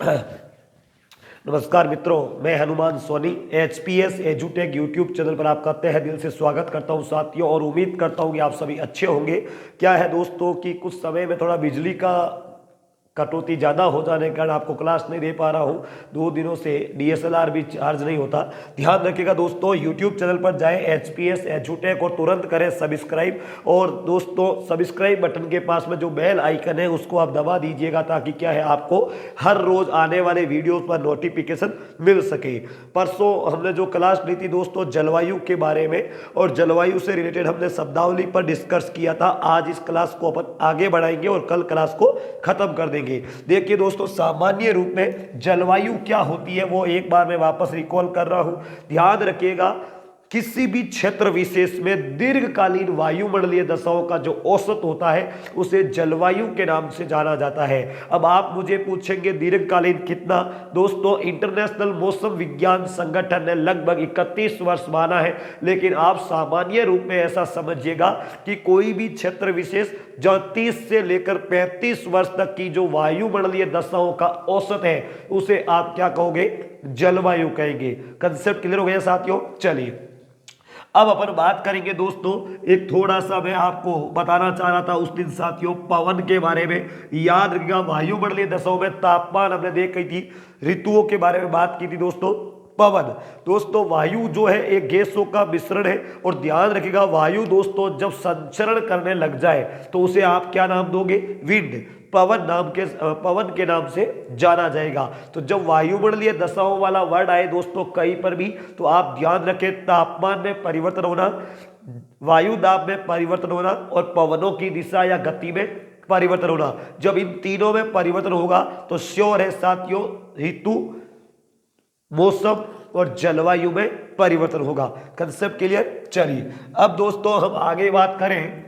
नमस्कार मित्रों, मैं हनुमान सोनी एचपीएस एजुटेक यूट्यूब चैनल पर आपका तहे दिल से स्वागत करता हूं साथियों, और उम्मीद करता हूं कि आप सभी अच्छे होंगे। क्या है दोस्तों कि कुछ समय में थोड़ा बिजली का कटौती ज़्यादा हो जाने के कारण आपको क्लास नहीं दे पा रहा हूं। 2 दिनों से डीएसएलआर भी चार्ज नहीं होता। ध्यान रखिएगा दोस्तों, यूट्यूब चैनल पर जाएं एचपीएस एजुटेक और तुरंत करें सब्सक्राइब। और दोस्तों सब्सक्राइब बटन के पास में जो बेल आइकन है उसको आप दबा दीजिएगा, ताकि क्या है आपको हर रोज आने वाले वीडियो पर नोटिफिकेशन मिल सके। परसों हमने जो क्लास ली थी दोस्तों जलवायु के बारे में, और जलवायु से रिलेटेड हमने शब्दावली पर डिस्कस किया था। आज इस क्लास को अपन आगे बढ़ाएंगे और कल क्लास को खत्म कर देंगे। देखिए दोस्तों, सामान्य रूप में जलवायु क्या होती है वो एक बार मैं वापस रिकॉल कर रहा हूं। ध्यान रखिएगा, किसी भी क्षेत्र विशेष में दीर्घकालीन वायुमंडलीय दशाओं का जो औसत होता है उसे जलवायु के नाम से जाना जाता है। अब आप मुझे पूछेंगे दीर्घकालीन कितना? दोस्तों इंटरनेशनल मौसम विज्ञान संगठन ने लगभग 31 वर्ष माना है, लेकिन आप सामान्य रूप में ऐसा समझिएगा कि कोई भी क्षेत्र विशेष जो 30 से लेकर 35 वर्ष तक की जो वायुमंडलीय दशाओं का औसत है उसे आप क्या कहोगे? जलवायु कहेंगे। कंसेप्ट क्लियर हो गया साथियों? चलिए अब अपन बात करेंगे दोस्तों, एक थोड़ा सा मैं आपको बताना चाह रहा था उस दिन साथियों पवन के बारे में। याद रखिएगा, वायुमंडलीय दशाओं में तापमान हमने देखी थी, ऋतुओं के बारे में बात की थी दोस्तों। पवन दोस्तों, वायु जो है एक गैसों का मिश्रण है, और ध्यान रखिएगा वायु दोस्तों जब संचरण करने लग जाए तो उसे आप क्या नाम दोगे? विंड। पवन के नाम से जाना जाएगा। तो जब वायुमंडलीय दशाओं वाला वर्ड आए दोस्तों कहीं पर भी, तो आप ध्यान रखें तापमान में परिवर्तन होना, वायु दाब में परिवर्तन होना, और पवनों की दिशा या गति में परिवर्तन होना। जब इन तीनों में परिवर्तन होगा तो श्योर है साथियों ऋतु, मौसम और जलवायु में परिवर्तन होगा। Concept clear? चलिए अब दोस्तों हम आगे बात करें।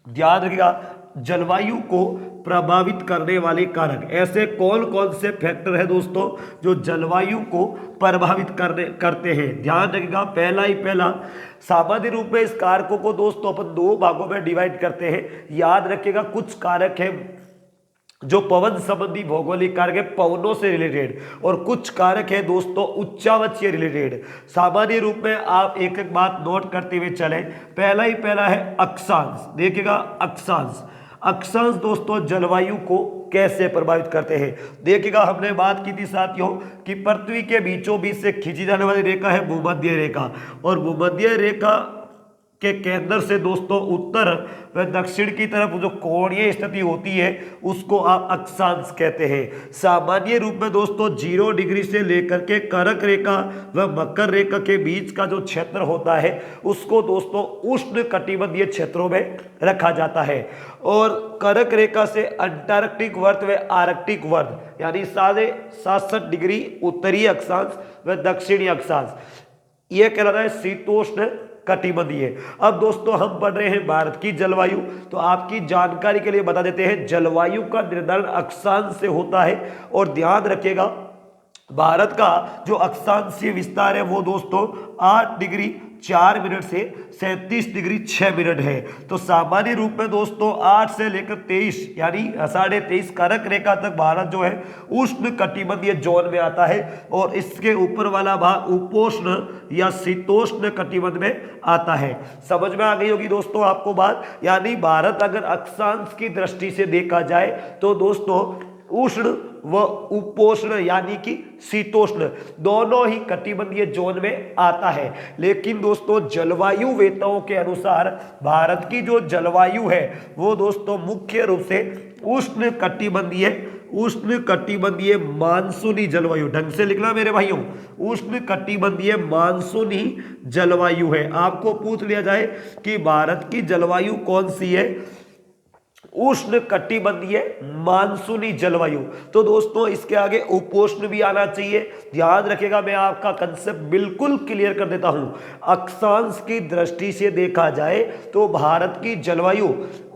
ध्यान रखिएगा, जलवायु को प्रभावित करने वाले कारक ऐसे कौन कौन से फैक्टर है दोस्तों जो जलवायु को प्रभावित करते हैं? ध्यान रखिएगा, पहला सामान्य रूप में इस कारकों को दोस्तों अपन 2 भागों में डिवाइड करते हैं। याद रखिएगा, कुछ कारक है जो पवन संबंधी भौगोलिक कारक है, पवनों से रिलेटेड, और कुछ कारक है दोस्तों उच्चावचीय रिलेटेड। सामान्य रूप में आप एक एक बात नोट करते हुए चलें। पहला है अक्षांश। देखिएगा अक्षांश दोस्तों जलवायु को कैसे प्रभावित करते हैं? देखिएगा, हमने बात की थी साथियों कि पृथ्वी के बीचों बीच से खींची जाने वाली रेखा है भूमध्य रेखा, और भूमध्य रेखा के केंद्र से दोस्तों उत्तर व दक्षिण की तरफ जो कोणीय स्थिति होती है उसको आप अक्षांश कहते हैं। सामान्य रूप में दोस्तों 0 डिग्री से लेकर के कर्क रेखा व मकर रेखा के बीच का जो क्षेत्र होता है उसको दोस्तों उष्ण कटिबंधीय क्षेत्रों में रखा जाता है। और कर्क रेखा से अंटार्कटिक वर्त व आर्कटिक वर्त यानी 67.5 डिग्री उत्तरी अक्षांश व दक्षिणी अक्षांश, यह कहलाता है शीतोष्ण कटिबंधीय। अब दोस्तों हम पढ़ रहे हैं भारत की जलवायु, तो आपकी जानकारी के लिए बता देते हैं जलवायु का निर्धारण अक्षांश से होता है। और ध्यान रखिएगा, भारत का जो अक्षांशीय विस्तार है वो दोस्तों 8 डिग्री 4 मिनट से 37 डिग्री 6 मिनट है। तो सामान्य रूप में दोस्तों 8 से लेकर 23 यानी 23.5 कर्क रेखा तक भारत जो है उष्ण कटिबंधीय जोन में आता है, और इसके ऊपर वाला भाग उपोष्ण या शीतोष्ण कटिबंध में आता है। समझ में आ गई होगी दोस्तों आपको बात। यानी भारत अगर अक्षांश की दृष्टि से देखा जाए तो दोस्तों उष्ण व उपोष्ण यानी कि शीतोष्ण दोनों ही कटिबंधीय जोन में आता है। लेकिन दोस्तों जलवायु वेताओं के अनुसार भारत की जो जलवायु है वो दोस्तों मुख्य रूप से उष्ण कटिबंधीय मानसूनी जलवायु, ढंग से लिखना मेरे भाइयों, उष्ण कटिबंधीय मानसूनी जलवायु है। आपको पूछ लिया जाए कि भारत की जलवायु कौन सी है, उष्ण कटिबंधीय मानसूनी जलवायु, तो दोस्तों इसके आगे उपोष्ण भी आना चाहिए। ध्यान रखिएगा, मैं आपका कंसेप्ट बिल्कुल क्लियर कर देता हूं। अक्षांश की दृष्टि से देखा जाए तो भारत की जलवायु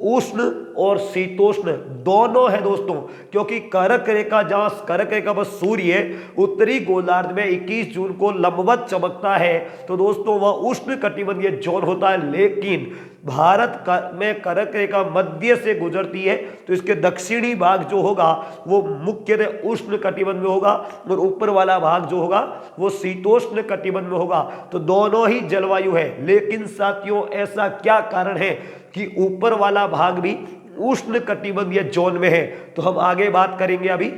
उष्ण और शीतोष्ण दोनों है दोस्तों, क्योंकि कर्क रेखा जहां कर्क रेखा पर सूर्य उत्तरी गोलार्ध में 21 जून को लंबवत चमकता है, तो दोस्तों वह उष्ण कटिबंधीय जोन होता है। लेकिन भारत में कर्क रेखा मध्य से गुजरती है, तो इसके दक्षिणी भाग जो होगा वो मुख्यतः उष्ण कटिबंध में होगा और ऊपर वाला भाग जो होगा वो शीतोष्ण कटिबंध में होगा। तो दोनों ही जलवायु है, लेकिन साथियों ऐसा क्या कारण है कि ऊपर वाला भाग भी उष्ण कटिबंधीय जोन में है? तो हम आगे बात करेंगे अभी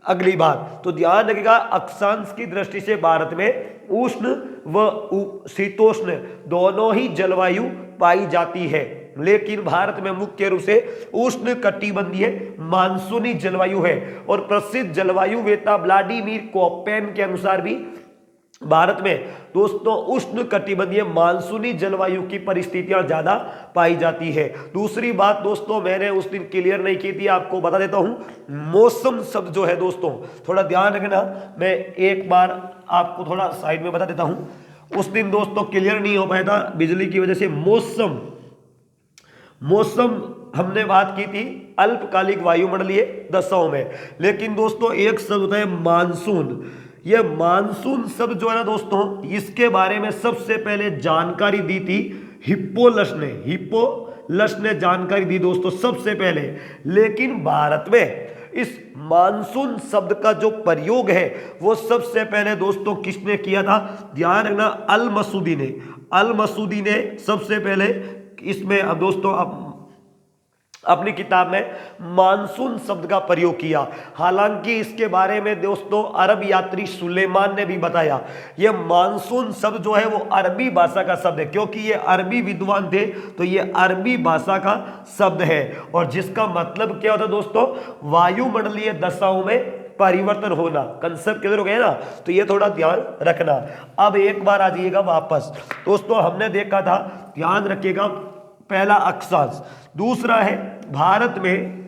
अगली बात। तो ध्यान रखिएगा, अक्षांश की दृष्टि से भारत में उष्ण व शीतोष्ण दोनों ही जलवायु पाई जाती है, लेकिन भारत में मुख्य रूप से उष्ण कटिबंधीय मानसूनी जलवायु है। और प्रसिद्ध जलवायु वेता व्लादिमीर कोपेन के अनुसार भी भारत में दोस्तों उष्ण कटिबंधीय मानसूनी जलवायु की परिस्थितियां ज्यादा पाई जाती है। दूसरी बात दोस्तों मैंने उस दिन क्लियर नहीं की थी, आपको बता देता हूं। मौसम शब्द जो है दोस्तों थोड़ा ध्यान रखना, मैं एक बार आपको थोड़ा साइड में बता देता हूं। उस दिन दोस्तों क्लियर नहीं हो पाया था बिजली की वजह से। मौसम हमने बात की थी अल्पकालिक वायुमंडलीय दशाओं में, लेकिन दोस्तों एक शब्द होता है मानसून। ये मानसून शब्द जो है ना दोस्तों, इसके बारे में सबसे पहले जानकारी दी थी हिप्पोलस ने जानकारी दी दोस्तों सबसे पहले। लेकिन भारत में इस मानसून शब्द का जो प्रयोग है वो सबसे पहले दोस्तों किसने किया था? ध्यान रखना, अल मसूदी ने सबसे पहले इसमें अब दोस्तों अपनी किताब में मानसून शब्द का प्रयोग किया। हालांकि इसके बारे में दोस्तों अरब यात्री सुलेमान ने भी बताया। यह मानसून शब्द जो है वो अरबी भाषा का शब्द है, क्योंकि ये अरबी विद्वान थे, तो ये अरबी भाषा का शब्द है। और जिसका मतलब क्या होता है दोस्तों? वायुमंडलीय दशाओं में परिवर्तन होना। कंसेप्ट क्लियर हो गया ना? तो ये थोड़ा ध्यान रखना। अब एक बार आ जाइएगा वापस दोस्तों, हमने देखा था, ध्यान रखिएगा, पहला अक्षांश, दूसरा है भारत में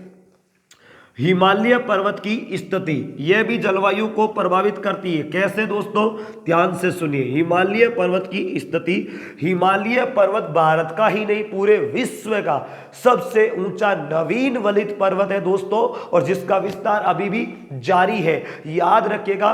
हिमालय पर्वत की स्थिति, यह भी जलवायु को प्रभावित करती है। कैसे दोस्तों? ध्यान से सुनिए। हिमालय पर्वत की स्थिति, हिमालय पर्वत भारत का ही नहीं पूरे विश्व का सबसे ऊंचा नवीन वलित पर्वत है दोस्तों, और जिसका विस्तार अभी भी जारी है। याद रखिएगा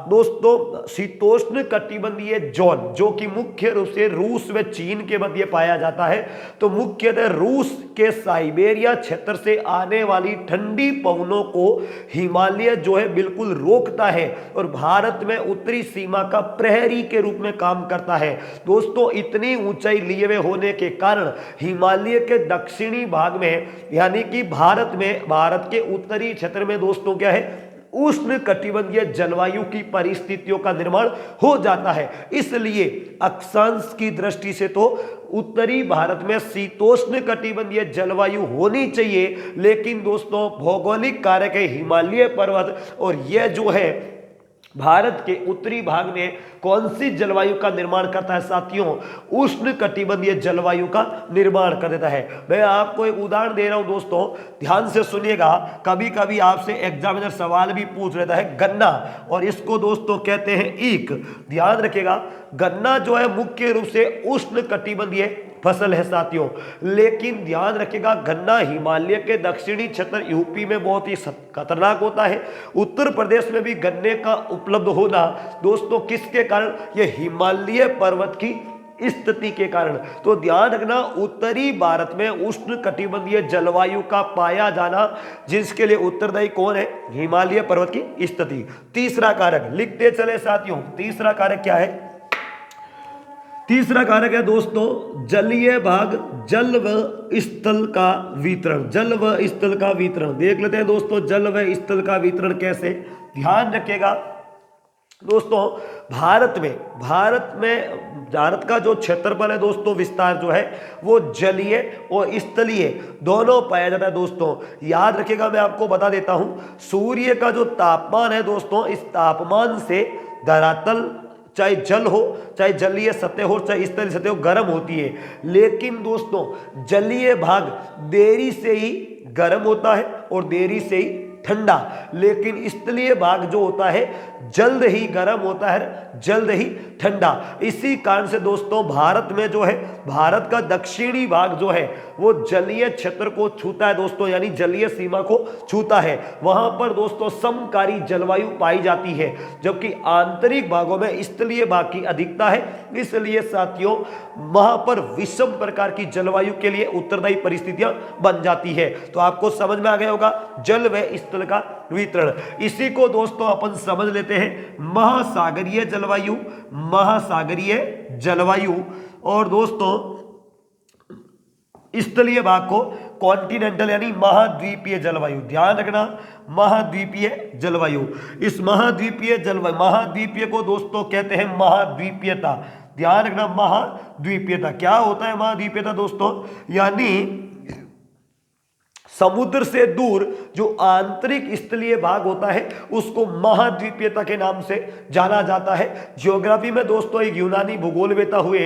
दोस्तों, शीतोष्ण कटिबंधीय जोन जो कि मुख्य रूप से रूस व चीन के मध्य पाया जाता है, तो मुख्यतः रूस के साइबेरिया क्षेत्र से आने वाली ठंडी पवनों को हिमालय जो है बिल्कुल रोकता है और भारत में उत्तरी सीमा का प्रहरी के रूप में काम करता है। दोस्तों इतनी ऊंचाई लिए हुए होने के कारण हिमालय के दक्षिणी भाग में, यानी कि भारत के उत्तरी क्षेत्र में दोस्तों क्या है, उष्ण कटिबंधीय जलवायु की परिस्थितियों का निर्माण हो जाता है। इसलिए अक्षांश की दृष्टि से तो उत्तरी भारत में शीतोष्ण कटिबंधीय जलवायु होनी चाहिए, लेकिन दोस्तों भौगोलिक कारक है हिमालय पर्वत, और यह जो है भारत के उत्तरी भाग में कौन सी जलवायु का निर्माण करता है साथियों? उष्ण कटिबंधीय जलवायु का निर्माण कर देता है। मैं आपको एक उदाहरण दे रहा हूं दोस्तों, ध्यान से सुनिएगा। कभी कभी आपसे एग्जामिनर सवाल भी पूछ लेता है गन्ना, और इसको दोस्तों कहते हैं ईख। ध्यान रखिएगा, गन्ना जो है मुख्य रूप से उष्ण कटिबंधीय फसल है साथियों, लेकिन ध्यान रखिएगा गन्ना हिमालय के दक्षिणी क्षेत्र यूपी में बहुत ही खतरनाक होता है। उत्तर प्रदेश में भी गन्ने का उपलब्ध होना दोस्तों किसके कारण? यह हिमालय पर्वत की स्थिति के कारण। तो ध्यान रखना, उत्तरी भारत में उष्ण कटिबंधीय जलवायु का पाया जाना, जिसके लिए उत्तरदायी कौन है? हिमालय पर्वत की स्थिति। तीसरा कारक लिखते चले साथियों, तीसरा कारक क्या है? तीसरा कारक है दोस्तों जलीय भाग, जल व स्थल का वितरण। जल व स्थल का वितरण देख लेते हैं दोस्तों, जल व स्थल का वितरण कैसे? ध्यान रखिएगा दोस्तों, भारत का जो क्षेत्रफल है दोस्तों, विस्तार जो है वो जलीय और स्थलीय दोनों पाया जाता है दोस्तों। याद रखिएगा, मैं आपको बता देता हूं, सूर्य का जो तापमान है दोस्तों, इस तापमान से धरातल चाहे जल हो, चाहे जलीय सतह हो, चाहे स्थलीय सतह हो, गर्म होती है। लेकिन दोस्तों जलीय भाग देरी से ही गर्म होता है और देरी से ही ठंडा, लेकिन स्थलीय भाग जो होता है जल्द ही गर्म होता है, जल्द ही ठंडा। इसी कारण से दोस्तों भारत में जो है, भारत का दक्षिणी भाग जो है वो जलीय क्षेत्र को छूता है दोस्तों, यानी जलीय सीमा को छूता है। वहां पर दोस्तों समकारी जलवायु पाई जाती है, जबकि आंतरिक भागों में स्थलीय भाग की अधिकता है। इसलिए साथियों वहां पर विषम प्रकार की जलवायु के लिए उत्तरदायी परिस्थितियां बन जाती है। तो आपको समझ में आ गया होगा जल व स्थल का वितरण। इसी को दोस्तों अपन समझ लेते हैं महासागरीय जलवायु, महासागरीय जलवायु, और दोस्तों स्थलीय भाग को कॉन्टिनेंटल यानी महाद्वीपीय जलवायु। ध्यान रखना, महाद्वीपीय जलवायु। इस महाद्वीपीय जलवायु, महाद्वीपीय को दोस्तों कहते हैं महाद्वीपीयता। ध्यान रखना, महाद्वीपीयता क्या होता है? महाद्वीपीयता दोस्तों यानी समुद्र से दूर जो आंतरिक स्थलीय भाग होता है उसको महाद्वीपीयता के नाम से जाना जाता है। ज्योग्राफी में दोस्तों एक यूनानी भूगोलवेता हुए,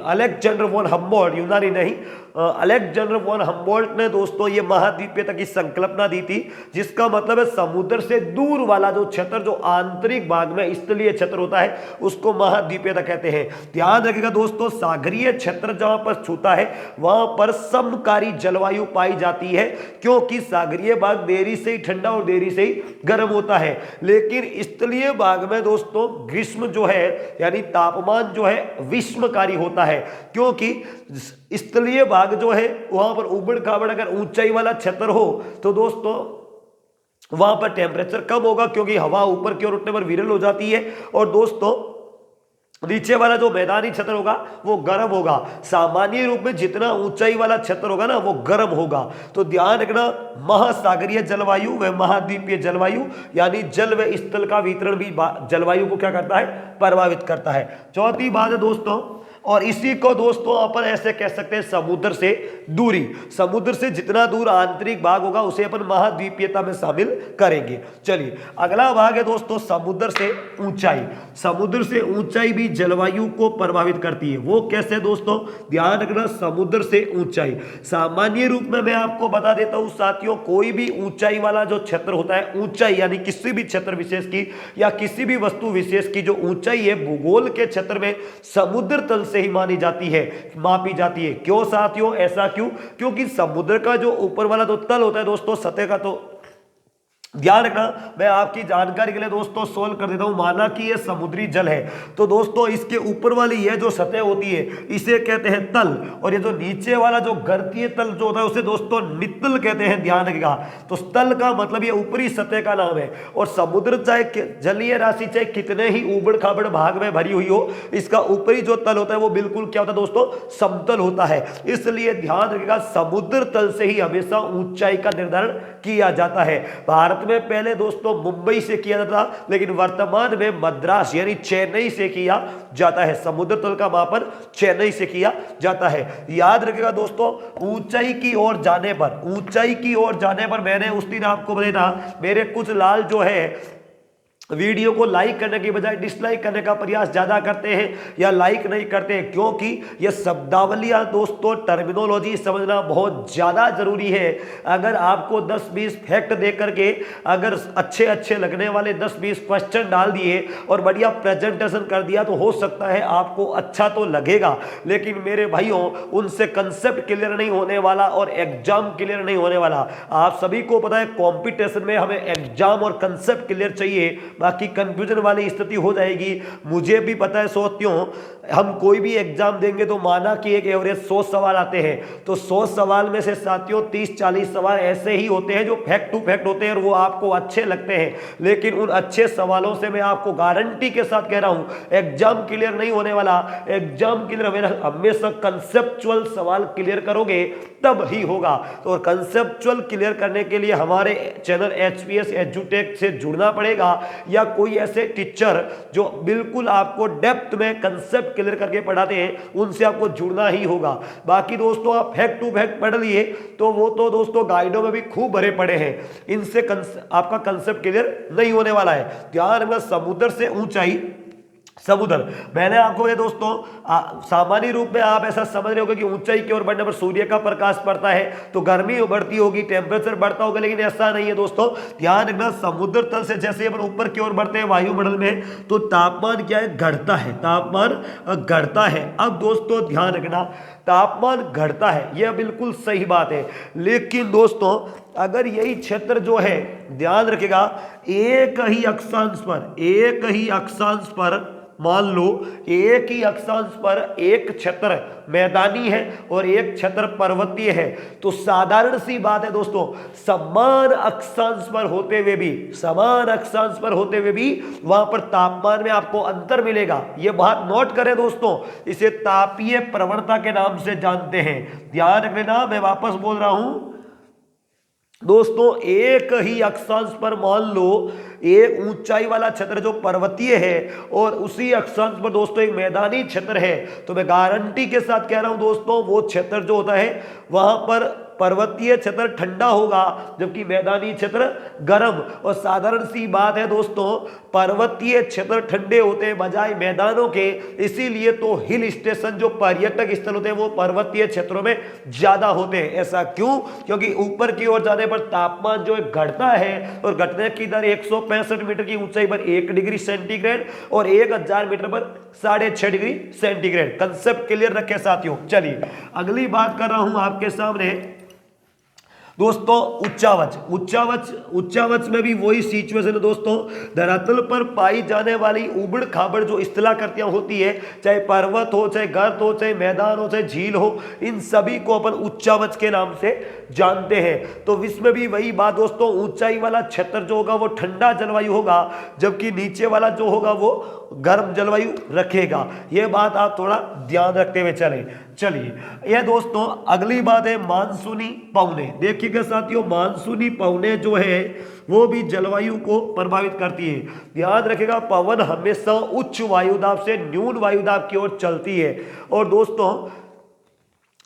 अलेक्जेंडर वॉन हम्बोल्ट, यूनानी नहीं, अलेक्जेंडर वॉन हम्बोल्ट ने दोस्तों ये महाद्वीपीयता की संकल्पना दी थी, जिसका मतलब है समुद्र से दूर वाला जो क्षेत्र, जो आंतरिक भाग में स्थलीय क्षेत्र होता है उसको महाद्वीपीयता कहते हैं। ध्यान रखिएगा दोस्तों, सागरीय क्षेत्र जहां पर छूता है वहां पर समकारी जलवायु पाई जाती है, क्योंकि सागरीय भाग देरी से ही ठंडा और देरी से ही गर्म होता है। लेकिन स्थलीय भाग में दोस्तों ग्रीष्म जो है यानी तापमान जो है विषमकारी होता है, क्योंकि स्थलीय भाग जो है वहां पर उबड़ खाबड़ अगर ऊंचाई वाला क्षेत्र हो तो दोस्तों वहां पर टेम्परेचर कम होगा, क्योंकि हवा ऊपर की ओर उठने पर विरल हो जाती है, और दोस्तों नीचे वाला जो मैदानी क्षेत्र होगा वो गर्म होगा। सामान्य रूप में जितना ऊंचाई वाला क्षेत्र होगा ना वो गर्म होगा। तो ध्यान रखना, महासागरीय जलवायु व महाद्वीपीय जलवायु यानी जल व स्थल का वितरण भी जलवायु को क्या करता है? प्रभावित करता है। चौथी बात है दोस्तों, और इसी को दोस्तों अपन ऐसे कह सकते हैं समुद्र से दूरी। समुद्र से जितना दूर आंतरिक भाग होगा उसे अपन महाद्वीपीयता में शामिल करेंगे। चलिए अगला भाग है दोस्तों समुद्र से ऊंचाई। समुद्र से ऊंचाई भी जलवायु को प्रभावित करती है। वो कैसे दोस्तों? ध्यान रखना, समुद्र से ऊंचाई सामान्य रूप में मैं आपको बता देता हूं साथियों, कोई भी ऊंचाई वाला जो क्षेत्र होता है, ऊंचाई यानी किसी भी क्षेत्र विशेष की या किसी भी वस्तु विशेष की जो ऊंचाई है भूगोल के क्षेत्र में समुद्र तल से ही मानी जाती है, मापी जाती है। क्यों साथियों? ऐसा क्यों? क्योंकि समुद्र का जो ऊपर वाला जो तल होता है दोस्तों, सतह का, तो ध्यान रखना, मैं आपकी जानकारी के लिए दोस्तों सोल्व कर देता हूं। माना कि ये समुद्री जल है, तो दोस्तों इसके ऊपर वाली ये जो सतह होती है इसे कहते हैं तल, और ये जो नीचे वाला जो गर्तीय तल जो होता है उसे दोस्तों नितल कहते हैं। ध्यान रखिएगा, तो तल का मतलब ये ऊपरी सतह का नाम है। और समुद्र चाहे जलीय राशि चाहे कितने ही उबड़ खाबड़ भाग में भरी हुई हो, इसका ऊपरी जो तल होता है वो बिल्कुल क्या होता है दोस्तों? समतल होता है। इसलिए ध्यान रखिएगा, समुद्र तल से ही हमेशा ऊंचाई का निर्धारण किया जाता है। भारत में पहले दोस्तों मुंबई से किया जाता था, लेकिन वर्तमान में मद्रास यानी चेन्नई से किया जाता है। समुद्र तल का मापन चेन्नई से किया जाता है। याद रखिएगा दोस्तों, ऊंचाई की ओर जाने पर, ऊंचाई की ओर जाने पर मैंने उस दिन आपको बताया था, मेरे कुछ लाल जो है वीडियो को लाइक करने की बजाय डिसलाइक करने का प्रयास ज्यादा करते हैं या लाइक नहीं करते हैं, क्योंकि ये शब्दावलियां दोस्तों, टर्मिनोलॉजी समझना बहुत ज्यादा जरूरी है। अगर आपको 10-20 फैक्ट दे करके अगर अच्छे अच्छे लगने वाले 10-20 क्वेश्चन डाल दिए और बढ़िया प्रेजेंटेशन कर दिया तो हो सकता है आपको अच्छा तो लगेगा, लेकिन मेरे भाइयों उनसे कंसेप्ट क्लियर नहीं होने वाला और एग्जाम क्लियर नहीं होने वाला। आप सभी को पता है कॉम्पिटिशन में हमें एग्जाम और कंसेप्ट क्लियर चाहिए, बाकी कंफ्यूजन वाली स्थिति हो जाएगी। मुझे भी पता है साथियों, हम कोई भी एग्जाम देंगे तो माना कि एक एवरेज 100 सवाल आते हैं, तो 100 सवाल में से साथियों 30-40 सवाल ऐसे ही होते हैं जो फैक्ट टू फैक्ट होते हैं और वो आपको अच्छे लगते हैं। लेकिन उन अच्छे सवालों से मैं आपको गारंटी के साथ कह रहा हूं एग्जाम क्लियर नहीं होने वाला। एग्जाम क्लियर हमेशा कंसेप्चुअल सवाल क्लियर करोगे तब ही होगा। तो कंसेप्चुअल क्लियर करने के लिए हमारे चैनल HPS एजुटेक से जुड़ना पड़ेगा, या कोई ऐसे टीचर जो बिल्कुल आपको डेप्थ में कंसेप्ट क्लियर करके पढ़ाते हैं उनसे आपको जुड़ना ही होगा। बाकी दोस्तों आप फैक्ट टू फैक्ट पढ़ लिए तो वो तो दोस्तों गाइडों में भी खूब भरे पड़े हैं, इनसे आपका कंसेप्ट क्लियर नहीं होने वाला है। ध्यान रखना, समुद्र से ऊंचाई समुद्र। मैंने आपको ये दोस्तों सामान्य रूप में आप ऐसा समझ रहे होगे कि ऊंचाई की ओर बढ़ने पर सूर्य का प्रकाश पड़ता है तो गर्मी बढ़ती होगी, टेम्परेचर बढ़ता होगा, लेकिन ऐसा नहीं है दोस्तों। ध्यान रखना, समुद्र तल से जैसे अपन ऊपर की ओर बढ़ते हैं वायुमंडल में तो तापमान क्या है, घटता है, तापमान घटता है। अब दोस्तों ध्यान रखना, तापमान घटता है, यह बिल्कुल सही बात है, लेकिन दोस्तों अगर यही क्षेत्र जो है, ध्यान रखेगा, एक ही अक्षांश पर मान लो एक ही अक्षांश पर एक क्षेत्र मैदानी है और एक क्षेत्र पर्वतीय है, तो साधारण सी बात है दोस्तों, समान अक्षांश पर होते हुए भी वहां पर तापमान में आपको अंतर मिलेगा। यह बात नोट करें दोस्तों, इसे तापीय प्रवणता के नाम से जानते हैं। ध्यान रखना, मैं वापस बोल रहा हूं दोस्तों, एक ही अक्षांश पर मान लो एक ऊंचाई वाला क्षेत्र जो पर्वतीय है और उसी अक्षांश पर दोस्तों एक मैदानी क्षेत्र है, तो मैं गारंटी के साथ कह रहा हूं दोस्तों, वो क्षेत्र जो होता है वहां पर पर्वतीय क्षेत्र ठंडा होगा जबकि मैदानी क्षेत्र गर्म। और साधारण सी बात है दोस्तों, पर्वतीय क्षेत्र ठंडे होते हैं बजाय मैदानों के, इसीलिए तो हिल स्टेशन जो पर्यटक स्थल होते हैं वो पर्वतीय क्षेत्रों में ज्यादा होते हैं। ऐसा क्यों? क्योंकि ऊपर की ओर जाने पर तापमान जो है घटता है और घटने की दर 165 मीटर की ऊंचाई पर 1 डिग्री सेंटीग्रेड और 1000 मीटर पर 6.5 डिग्री सेंटीग्रेड। कंसेप्ट क्लियर रखे साथियों। चलिए अगली बात कर रहा हूं आपके सामने दोस्तों, उच्चावच में भी वही सिचुएशन है दोस्तों। धरातल पर पाई जाने वाली उबड़ खाबड़ जो स्थलाकृतियां होती है, चाहे पर्वत हो, चाहे गर्त हो, चाहे मैदान हो, चाहे झील हो, इन सभी को अपन उच्चावच के नाम से जानते हैं। तो विश्व में भी वही बात दोस्तों, ऊंचाई वाला क्षेत्र जो होगा वो ठंडा जलवायु होगा जबकि नीचे वाला जो होगा वो गर्म जलवायु रखेगा। यह बात आप थोड़ा ध्यान रखते हुए चलें। चलिए यह दोस्तों अगली बात है मानसूनी पवने। देखिएगा साथियों, मानसूनी पवने जो है वो भी जलवायु को प्रभावित करती है। ध्यान रखिएगा, पवन हमेशा उच्च वायुदाब से न्यून वायुदाब की ओर चलती है और दोस्तों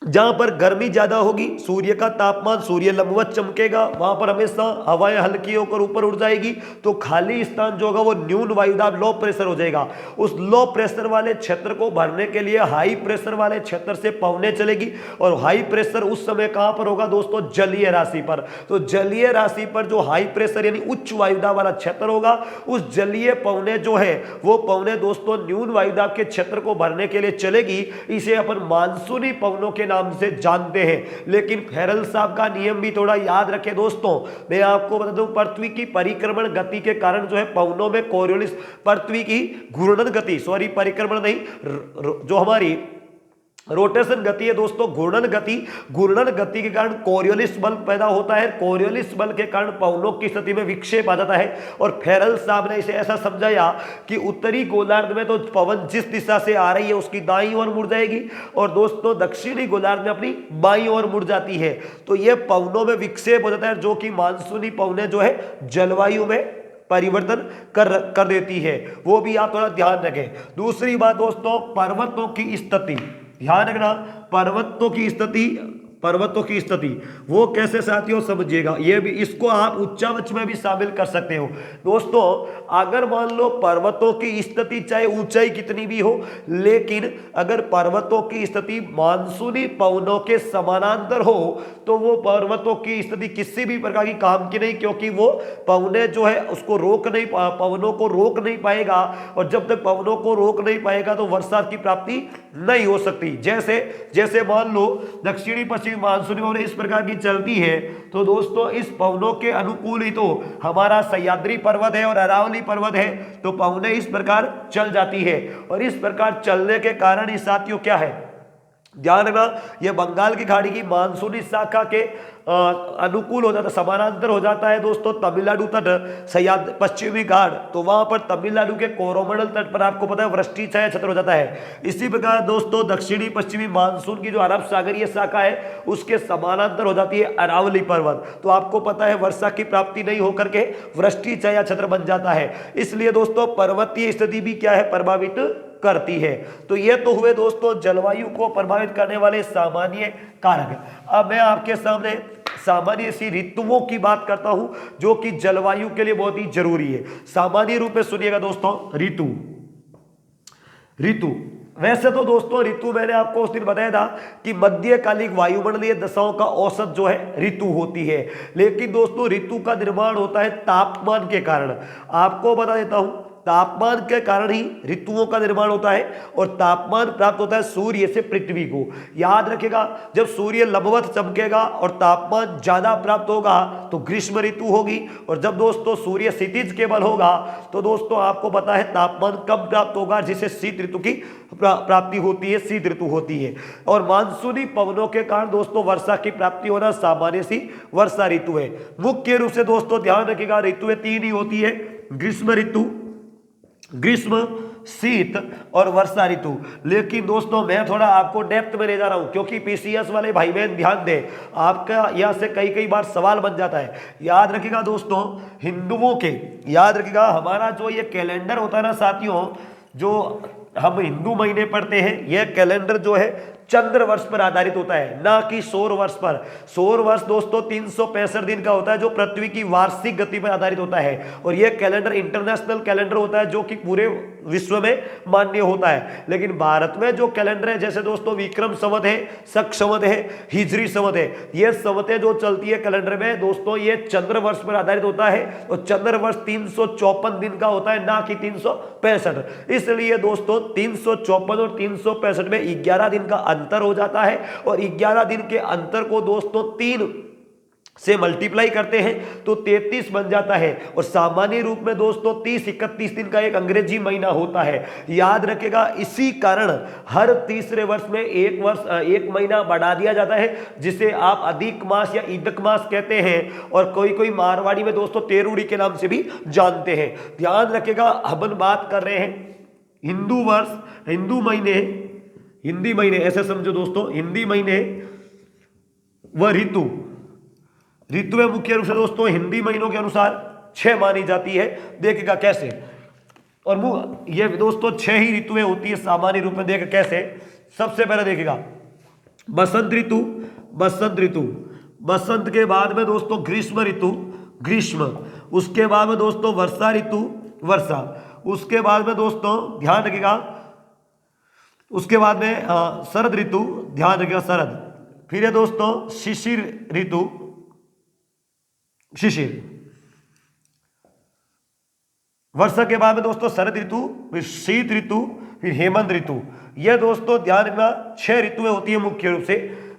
जहां पर गर्मी ज्यादा होगी, सूर्य का तापमान सूर्य लंबवत चमकेगा, वहां पर हमेशा हवाएं हल्की होकर ऊपर उड़ जाएगी, तो खाली स्थान जो होगा वो न्यून वायुदाब लो प्रेशर हो जाएगा। उस लो प्रेशर वाले क्षेत्र को भरने के लिए हाई प्रेशर वाले क्षेत्र से पवने चलेगी और हाई प्रेशर उस समय कहां पर होगा दोस्तों, जलीय राशि पर। तो जलीय राशि पर जो हाई प्रेशर यानी उच्च वायुदाब वाला क्षेत्र होगा, उस जलीय पवने जो है वो पवने दोस्तों न्यून वायुदाब के क्षेत्र को भरने के लिए चलेगी। इसे अपन मानसूनी पवनों के नाम से जानते हैं। लेकिन फेरल साहब का नियम भी थोड़ा याद रखें दोस्तों। मैं आपको बता दूं, पृथ्वी की परिक्रमण गति के कारण जो है पवनों में कोरियोलिस, पृथ्वी की घूर्णन गति, सॉरी परिक्रमण नहीं, जो हमारी रोटेशन गति है दोस्तों, घूर्णन गति के कारण कोरियोलिस बल पैदा होता है। कोरियोलिस बल के कारण पवनों की स्थिति में विक्षेप आ जाता है और फेरल साहब ने इसे ऐसा समझाया कि उत्तरी गोलार्ध में तो पवन जिस दिशा से आ रही है उसकी दाईं ओर मुड़ जाएगी और दोस्तों दक्षिणी गोलार्ध में अपनी बाईं ओर मुड़ जाती है। तो यह पवनों में विक्षेप हो जाता है जो कि मानसूनी पवनें जो है जलवायु में परिवर्तन कर देती है। वो भी आप थोड़ा ध्यान रखें। दूसरी बात दोस्तों, पर्वतों की स्थिति, ध्यान रखना, पर्वतों की स्थिति वो कैसे साथियों समझिएगा। ये भी, इसको आप उच्चावच में भी शामिल कर सकते हो दोस्तों। अगर मान लो पर्वतों की स्थिति चाहे ऊंचाई कितनी भी हो, लेकिन अगर पर्वतों की स्थिति मानसूनी पवनों के समानांतर हो तो वो पर्वतों की स्थिति किसी भी प्रकार की काम की नहीं, क्योंकि वो पवने जो है उसको पवनों को रोक नहीं पाएगा और जब तक पवनों को रोक नहीं पाएगा तो वर्षा की प्राप्ति नहीं हो सकती। जैसे मान लो दक्षिणी पश्चिमी मानसूनी पवनें इस प्रकार की चलती है तो दोस्तों इस पवनों के अनुकूल ही तो हमारा सह्याद्री पर्वत है और अरावली पर्वत है, तो पवनें इस प्रकार चल जाती है और इस प्रकार चलने के कारण ही साथियों क्या है, ध्यान रखना, यह बंगाल की खाड़ी की मानसूनी शाखा के अनुकूल हो जाता, समानांतर हो जाता है दोस्तों तमिलनाडु तट, पश्चिमी घाट, तो वहां पर तमिलनाडु के कोरोमंडल तट पर आपको पता है वृष्टि छाया क्षेत्र हो जाता है। इसी प्रकार दोस्तों दक्षिणी पश्चिमी मानसून की जो अरब सागरीय शाखा है उसके समानांतर हो जाती है अरावली पर्वत, तो आपको पता है वर्षा की प्राप्ति नहीं होकर के वृष्टि छाया क्षेत्र बन जाता है। इसलिए दोस्तों पर्वतीय स्थिति भी क्या है, प्रभावित करती है। तो ये तो हुए दोस्तों जलवायु को प्रभावित करने वाले सामान्य कारक। अब मैं आपके सामने सामान्य सी ऋतुओं की बात करता हूं जो कि जलवायु के लिए बहुत ही जरूरी है। सामान्य रूप में सुनिएगा दोस्तों, ऋतु ऋतु, वैसे तो दोस्तों ऋतु मैंने आपको उस दिन बताया था कि मध्यकालिक वायुमंडलीय दशाओं का औसत जो है ऋतु होती है, लेकिन दोस्तों ऋतु का निर्माण होता है तापमान के कारण। आपको बता देता हूं, तापमान के कारण ही ऋतुओं का निर्माण होता है, और तापमान प्राप्त होता है सूर्य से पृथ्वी को। याद रखिएगा, जब सूर्य लंबवत चमकेगा और तापमान ज्यादा प्राप्त होगा तो ग्रीष्म ऋतु होगी, और जब दोस्तों सूर्य क्षितिज केवल होगा तो दोस्तों आपको पता है तापमान कम प्राप्त होगा, जिसे शीत ऋतु की प्राप्ति होती है, शीत ऋतु होती है। और मानसूनी पवनों के कारण दोस्तों वर्षा की प्राप्ति होना सामान्य सी वर्षा ऋतु है। मुख्य रूप से दोस्तों ध्यान रखिएगा, ऋतुएं तीन ही होती है, ग्रीष्म ऋतु, ग्रीष्म, शीत और वर्षा ऋतु। लेकिन दोस्तों मैं थोड़ा आपको डेप्थ में ले जा रहा हूं, क्योंकि पीसीएस वाले भाई बहन ध्यान दें, आपका यहां से कई बार सवाल बन जाता है। याद रखिएगा दोस्तों, हिंदुओं के, याद रखिएगा हमारा जो ये कैलेंडर होता है ना साथियों, जो हम हिंदू महीने पढ़ते हैं, यह कैलेंडर जो है चंद्र वर्ष पर आधारित होता है, ना कि सौर वर्ष पर। सौर वर्ष दोस्तों 365 दिन का होता है, जो पृथ्वी की वार्षिक गति पर आधारित होता है, और यह कैलेंडर इंटरनेशनल कैलेंडर होता है, जो कि पूरे विश्व में मान्य होता है। लेकिन भारत में जो कैलेंडर है, जैसे दोस्तों विक्रम संवत है, शक संवत है, हिजरी संवत है, ये संवतें जो चलती है कैलेंडर में दोस्तों, ये चंद्र वर्ष पर आधारित होता है, और चंद्र वर्ष 354 दिन का होता है, ना कि 365। इसलिए दोस्तों 354 और 365 में 11 दिन का अंतर हो जाता है, और 11 दिन के अंतर को दोस्तों 3 से मल्टीप्लाई करते हैं तो 33 बन जाता है। और सामान्य रूप में दोस्तों 30-31 दिन का एक अंग्रेजी महीना होता है। याद रखेगा, इसी कारण हर तीसरे वर्ष में एक महीना बढ़ा दिया जाता है, जिसे आप अधिक मास या ईदक मास कहते हैं, और कोई मारवाड़ी में दोस्तों तेरुड़ी के नाम से भी जानते हैं। ध्यान रखेगा, हम बात कर रहे हैं हिंदू वर्ष, हिंदू महीने, हिंदी महीने ऐसे समझो दोस्तों, हिंदी महीने व ऋतु, ऋतुएं मुख्य रूप से दोस्तों हिंदी महीनों के अनुसार 6 मानी जाती है। देखिएगा कैसे, और ये दोस्तों 6 ही ऋतुएं होती है सामान्य रूप में। देखिए कैसे, सबसे पहले देखिएगा बसंत ऋतु, बसंत ऋतु, बसंत के बाद में दोस्तों ग्रीष्म ऋतु, ग्रीष्म, उसके बाद में दोस्तों वर्षा ऋतु, वर्षा, उसके बाद में दोस्तों ध्यान रखिएगा, उसके बाद में शरद ऋतु, ध्यान रखिएगा शरद, फिर है दोस्तों शिशिर ऋतु, शिशिर, वर्षा के बाद में दोस्तों शरद ऋतु, फिर शीत ऋतु, फिर हेमंत ऋतु। यह दोस्तों ध्यान रखना 6 ऋतुएं होती है मुख्य रूप से,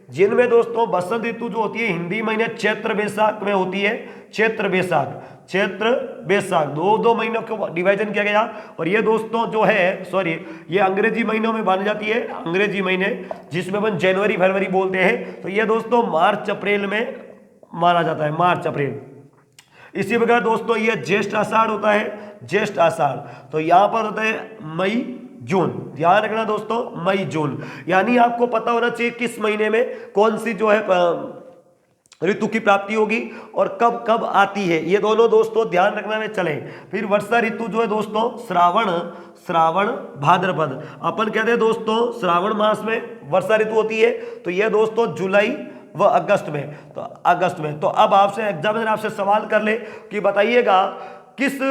जिनमें दोस्तों बसंत ऋतु जो होती है हिंदी महीने चैत्र वैशाख में होती है, चैत्र वैशाख, चैत्र वैशाख, दो महीनों को डिवाइजन किया गया। और ये दोस्तों जो है ये अंग्रेजी महीनों में मानी जाती है, अंग्रेजी महीने जिसमें अपन जनवरी फरवरी बोलते हैं, तो ये दोस्तों मार्च अप्रैल में माना जाता है, मार्च अप्रैल। इसी प्रकार दोस्तों ये ज्येष्ठ आषाढ़ होता है, ज्येष्ठ आषाढ़, तो यहां पर होता है मई जून। ध्यान रखना दोस्तों, मई जून, यानी आपको पता होना चाहिए किस महीने में कौन सी जो है ऋतु की प्राप्ति होगी और कब कब आती है, ये दोनों दोस्तों ध्यान रखना में चले। फिर वर्षा ऋतु जो है दोस्तों श्रावण भाद्रपद, अपन कहते हैं दोस्तों श्रावण मास में वर्षा ऋतु होती है, तो यह दोस्तों जुलाई व अगस्त में, तो अगस्त में। तो अब आपसे एग्जामिनर आपसे सवाल कर ले कि बताइएगा किस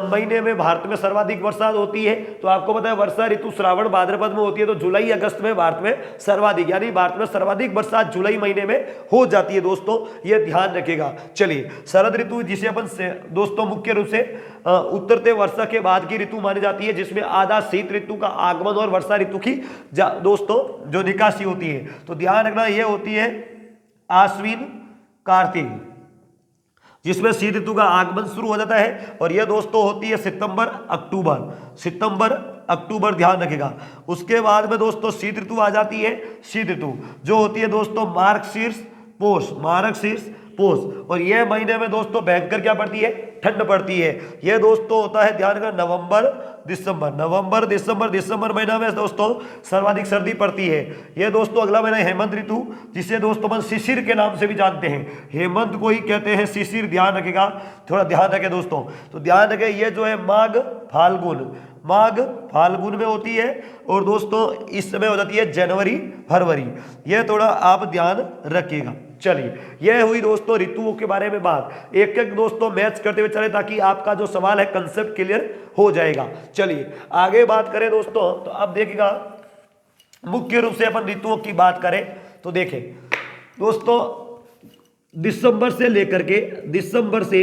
महीने में भारत में सर्वाधिक बरसात होती है, तो आपको पता है वर्षा ऋतु श्रावण भाद्रपद में होती है, तो जुलाई अगस्त में भारत में सर्वाधिक, यानी भारत में सर्वाधिक बरसात जुलाई महीने में हो जाती है दोस्तों, ये ध्यान रखिएगा। चलिए शरद ऋतु जिसे अपन दोस्तों मुख्य रूप से उतरते वर्षा के बाद की ऋतु मानी जाती है, जिसमें आधा शीत ऋतु का आगमन और वर्षा ऋतु की दोस्तों जो निकासी होती है। तो ध्यान रखना ये होती है आश्विन कार्तिक, जिसमें शीत ऋतु का आगमन शुरू हो जाता है, और यह दोस्तों होती है सितंबर अक्टूबर, ध्यान रखेगा। उसके बाद में दोस्तों शीत ऋतु आ जाती है, शीत ऋतु जो होती है दोस्तों मार्गशीर्ष पोष, और यह महीने में दोस्तों भयंकर क्या पड़ती है, ठंड पड़ती है। यह दोस्तों होता है ध्यान रखना नवंबर दिसंबर महीना में दोस्तों सर्वाधिक सर्दी पड़ती है। यह दोस्तों अगला महीना हेमंत ऋतु, जिसे दोस्तों हम शिशिर के नाम से भी जानते हैं, हेमंत को ही कहते हैं शिशिर, ध्यान रखेगा, थोड़ा ध्यान रखें दोस्तों। तो ध्यान रखें ये जो है माघ फाल्गुन में होती है, और दोस्तों इस समय हो जाती है जनवरी फरवरी, यह थोड़ा आप ध्यान रखिएगा। चलिए, यह हुई दोस्तों ऋतुओं के बारे में बात। एक एक दोस्तों मैच करते हुए चले ताकि आपका जो सवाल है कंसेप्ट क्लियर हो जाएगा। चलिए आगे बात करें दोस्तों, तो अब देखिएगा मुख्य रूप से अपन ऋतुओं की बात करें तो देखें दोस्तों, दिसंबर से लेकर के, दिसंबर से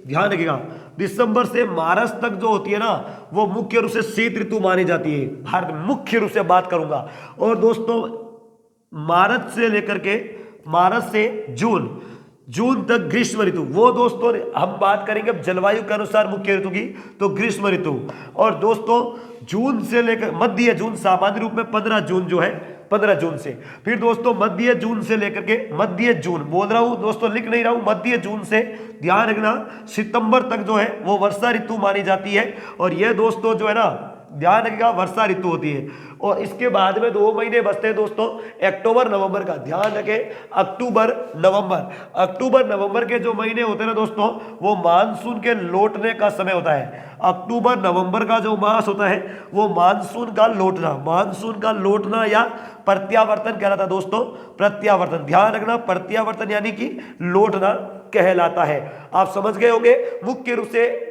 ध्यान रखिएगा, दिसंबर से मार्च तक जो होती है ना, वो मुख्य रूप से शीत ऋतु मानी जाती है। हर मुख्य रूप से बात करूंगा। और दोस्तों मार्च से लेकर के, मार्च से जून तक ग्रीष्म ऋतु, वो दोस्तों हम बात करेंगे अब जलवायु के अनुसार मुख्य ऋतु की, तो ग्रीष्म ऋतु। और दोस्तों जून से लेकर मध्य जून, सामान्य रूप में 15 जून जो है, 15 जून से, फिर दोस्तों मध्य जून से लेकर के, मध्य जून बोल रहा हूं दोस्तों, लिख नहीं रहा हूं, मध्य जून से ध्यान रखना सितंबर तक जो है वो वर्षा ऋतु मानी जाती है। और यह दोस्तों जो है ना, ध्यान रखिएगा, वर्षा ऋतु होती है। और इसके बाद में 2 महीने बचते हैं दोस्तों अक्टूबर नवंबर का, ध्यान रखें, अक्टूबर नवंबर के जो महीने होते हैं ना दोस्तों, वो मानसून के लौटने का समय होता है। अक्टूबर नवंबर का जो मास होता है वो मानसून का लौटना या प्रत्यावर्तन कहलाता है दोस्तों, प्रत्यावर्तन, ध्यान रखना, प्रत्यावर्तन यानी कि लौटना कहलाता है। आप समझ गए होंगे। मुख्य रूप से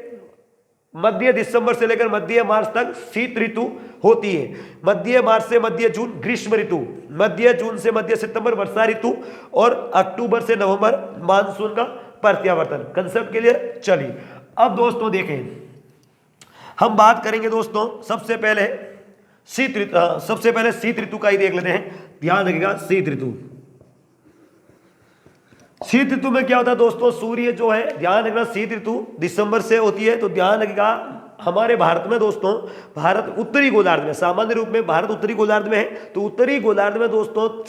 मध्य दिसंबर से लेकर मध्य मार्च तक शीत ऋतु होती है, मध्य मार्च से मध्य जून ग्रीष्म ऋतु, मध्य जून से मध्य सितंबर वर्षा ऋतु, और अक्टूबर से नवंबर मानसून का प्रत्यावर्तन। Concept clear. चलिए अब दोस्तों देखें, हम बात करेंगे दोस्तों सबसे पहले शीत ऋतु का ही देख लेते हैं। ध्यान रखिएगा, शीत ऋतु में क्या होता है दोस्तों, सूर्य जो है, ध्यान रखना, शीत ऋतु दिसंबर से होती है। तो ध्यान रखिएगा, हमारे भारत में दोस्तों, भारत उत्तरी गोलार्ध में, सामान्य रूप में भारत उत्तरी गोलार्ध में है, तो उत्तरी गोलार्ध में दोस्तों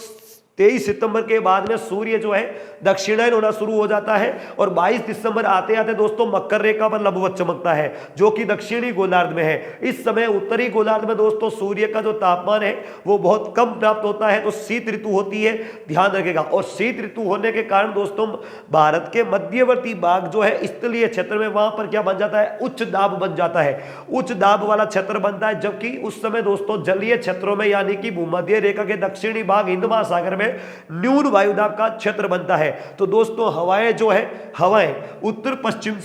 23 सितंबर के बाद में सूर्य जो है दक्षिणायन होना शुरू हो जाता है। और 22 दिसंबर आते आते दोस्तों मकर रेखा पर लंबवत चमकता है, जो कि दक्षिणी गोलार्ध में है। इस समय उत्तरी गोलार्ध में दोस्तों सूर्य का जो तापमान है वो बहुत कम प्राप्त होता है, तो शीत ऋतु होती है, ध्यान रखेगा। और शीत ऋतु होने के कारण दोस्तों भारत के मध्यवर्ती भाग जो है स्थलीय क्षेत्र में, वहां पर क्या बन जाता है, उच्च दाब बन जाता है, उच्च दाब वाला क्षेत्र बनता है। जबकि उस समय दोस्तों जलीय क्षेत्रों में, यानी कि भूमध्य रेखा के दक्षिणी भाग हिंद महासागर में न्यून वायुदाब का क्षेत्र बनता है। तो दोस्तों हवाएं जो है, हवाएं उत्तर पश्चिम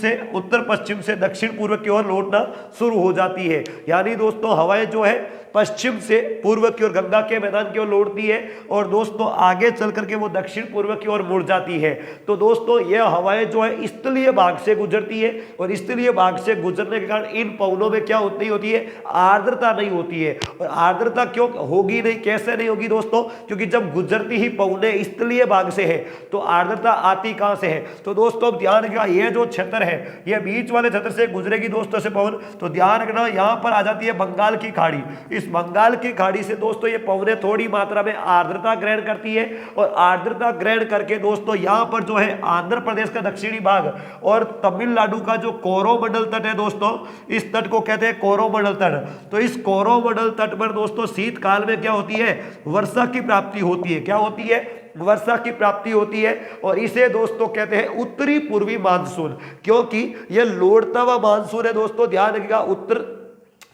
से दक्षिण पूर्व की ओर लौटना शुरू हो जाती है। यानी दोस्तों हवाएं जो है पश्चिम से पूर्व की ओर गंगा के मैदान की ओर लौटती है, और दोस्तों आगे चल करके वो दक्षिण पूर्व की ओर मुड़ जाती है। तो दोस्तों यह हवाएं जो है स्थलीय भाग से गुजरती है, और स्थलीय भाग से गुजरने के कारण इन पवनों में क्या नहीं होती है, आर्द्रता नहीं होती है। और आर्द्रता क्यों होगी नहीं, कैसे नहीं होगी दोस्तों, क्योंकि जब गुजरती ही पवने स्थलीय भाग से है तो आर्द्रता आती कहां से है। तो दोस्तों ध्यान रखना, यह जो क्षेत्र है, यह बीच वाले क्षेत्र से गुजरेगी दोस्तों से पवन, तो ध्यान रखना यहां पर आ जाती है बंगाल की खाड़ी। इस बंगाल की खाड़ी से दोस्तों ये पवने थोड़ी मात्रा में आर्द्रता ग्रहण करती है, और आर्द्रता ग्रहण करके दोस्तों यहां पर जो है आंध्र प्रदेश का दक्षिणी भाग और तमिलनाडु का जो कोरोमंडल तट है दोस्तों, इस तट को कहते हैं कोरोमंडल तट। तो इस कोरोमंडल तट पर दोस्तों शीतकाल में क्या होती है, वर्षा की प्राप्ति होती है। क्या होती है, वर्षा की प्राप्ति होती है। और इसे दोस्तों कहते हैं उत्तरी पूर्वी मानसून, क्योंकि यह लौटता हुआ मानसून है दोस्तों। ध्यान रखिएगा,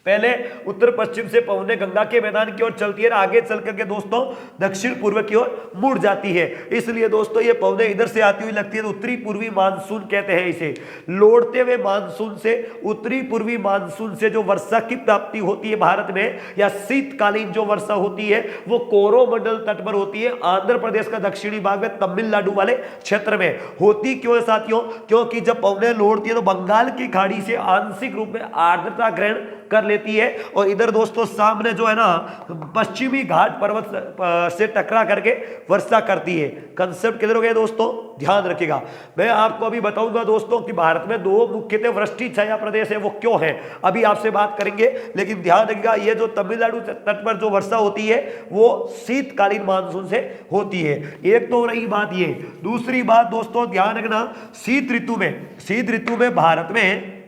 पहले उत्तर पश्चिम से पवने गंगा के मैदान की ओर चलती है, आगे चल करके दोस्तों दक्षिण पूर्व की ओर मुड़ जाती है। इसलिए दोस्तों ये पवने इधर से आती हुई लगती है, तो उत्तरी पूर्वी मानसून कहते हैं इसे। लौटते हुए मानसून से, उत्तरी पूर्वी मानसून से जो वर्षा की प्राप्ति होती है भारत में, या शीतकालीन जो वर्षा होती है, वो कोरोमंडल तट पर होती है, आंध्र प्रदेश का दक्षिणी भाग में, तमिलनाडु वाले क्षेत्र में होती। क्यों है साथियों, क्योंकि जब पवने लौटती है तो बंगाल की खाड़ी से आंशिक रूप में आर्द्रता ग्रहण कर लेती है, और इधर दोस्तों सामने जो है ना पश्चिमी घाट पर्वत से टकरा करके वर्षा करती है। कंसेप्ट क्लियर हो गया दोस्तों, ध्यान रखिएगा। मैं आपको अभी बताऊंगा दोस्तों कि भारत में 2 मुख्यतः वृष्टि छाया प्रदेश है, वो क्यों है, अभी आपसे बात करेंगे। लेकिन ध्यान रखिएगा, ये जो तमिलनाडु तट पर जो वर्षा होती है वो शीतकालीन मानसून से होती है। एक तो रही बात ये। दूसरी बात दोस्तों ध्यान रखना, शीत ऋतु में भारत में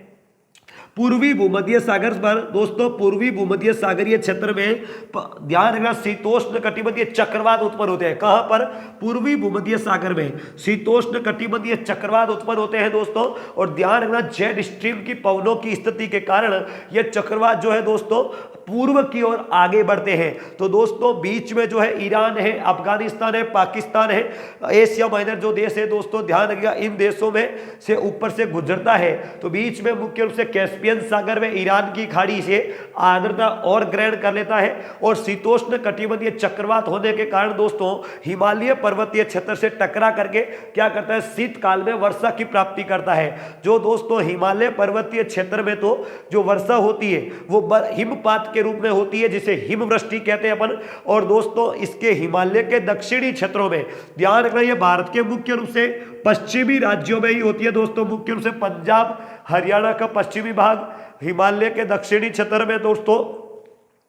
पूर्वी भूमध्य सागर पर दोस्तों, पूर्वी भूमध्य सागरीय क्षेत्र में ध्यान रखना शीतोष्ण कटिबंधीय चक्रवात उत्पन्न होते हैं। कहां पर, पूर्वी भूमध्य सागर में शीतोष्ण कटिबंधीय चक्रवात उत्पन्न होते हैं दोस्तों। और ध्यान रखना जेट स्ट्रीम की पवनों की स्थिति के कारण यह चक्रवात जो है दोस्तों पूर्व की ओर आगे बढ़ते हैं। तो दोस्तों बीच में जो है ईरान है, अफगानिस्तान है, पाकिस्तान है, एशिया माइनर जो देश है दोस्तों ध्यान रखिएगा इन देशों में से ऊपर से गुजरता है। तो बीच में मुख्य रूप से कैस्पियन सागर में ईरान की खाड़ी से आर्द्रता और ग्रहण कर लेता है और शीतोष्ण कटिबंधीय चक्रवात होने के कारण दोस्तों हिमालय पर्वतीय क्षेत्र से टकरा करके क्या करता है, शीतकाल में वर्षा की प्राप्ति करता है। जो दोस्तों हिमालय पर्वतीय क्षेत्र में तो जो वर्षा होती है वो हिमपात के रूप में होती है जिसे हिमवृष्टि कहते हैं अपन। और दोस्तों इसके हिमालय के दक्षिणी क्षेत्रों में ध्यान रखना ये भारत के मुख्य रूप से पश्चिमी राज्यों में ही होती है दोस्तों, मुख्य रूप से पंजाब हरियाणा का पश्चिमी भाग, हिमालय के दक्षिणी क्षेत्र में दोस्तों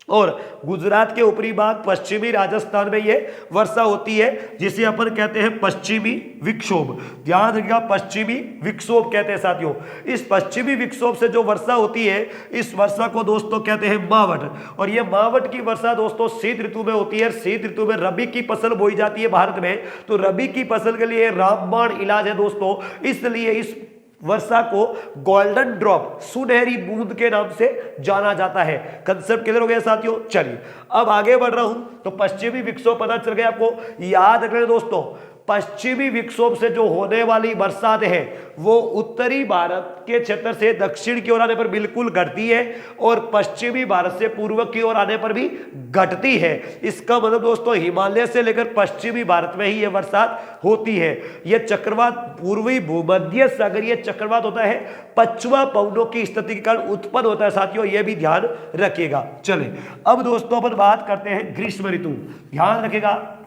और गुजरात के ऊपरी भाग, पश्चिमी राजस्थान में ये वर्षा होती है जिसे अपन कहते हैं पश्चिमी विक्षोभ। ध्यान रखिएगा पश्चिमी विक्षोभ कहते हैं साथियों। इस पश्चिमी विक्षोभ से जो वर्षा होती है इस वर्षा को दोस्तों कहते हैं मावठ। और ये मावठ की वर्षा दोस्तों शीत ऋतु में होती है। शीत ऋतु में रबी की फसल बोई जाती है भारत में, तो रबी की फसल के लिए रामबाण इलाज है दोस्तों। इसलिए इस वर्षा को गोल्डन ड्रॉप सुनहरी बूंद के नाम से जाना जाता है। कंसेप्ट क्लियर हो गया साथियों। चलिए अब आगे बढ़ रहा हूं। तो पश्चिमी विक्षोभ पता चल गया आपको, याद रखना दोस्तों पश्चिमी विक्षोभ से जो होने वाली बरसात है वो उत्तरी भारत के क्षेत्र से दक्षिण की ओर आने पर बिल्कुल घटती है और पश्चिमी भारत से पूर्व की ओर आने पर भी घटती है। इसका मतलब दोस्तों हिमालय से लेकर पश्चिमी भारत में ही यह बरसात होती है। यह चक्रवात पूर्वी भूमध्य सागरीय चक्रवात होता है, पछुआ पवनों की स्थिति के कारण उत्पन्न होता है साथियों, यह भी ध्यान रखिएगा। चले अब दोस्तों अपन बात करते हैं ग्रीष्म ऋतु। ध्यान रखिएगा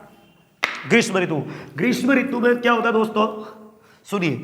ग्रीष्म ऋतु। ग्रीष्म ऋतु में क्या होता है दोस्तों, सुनिए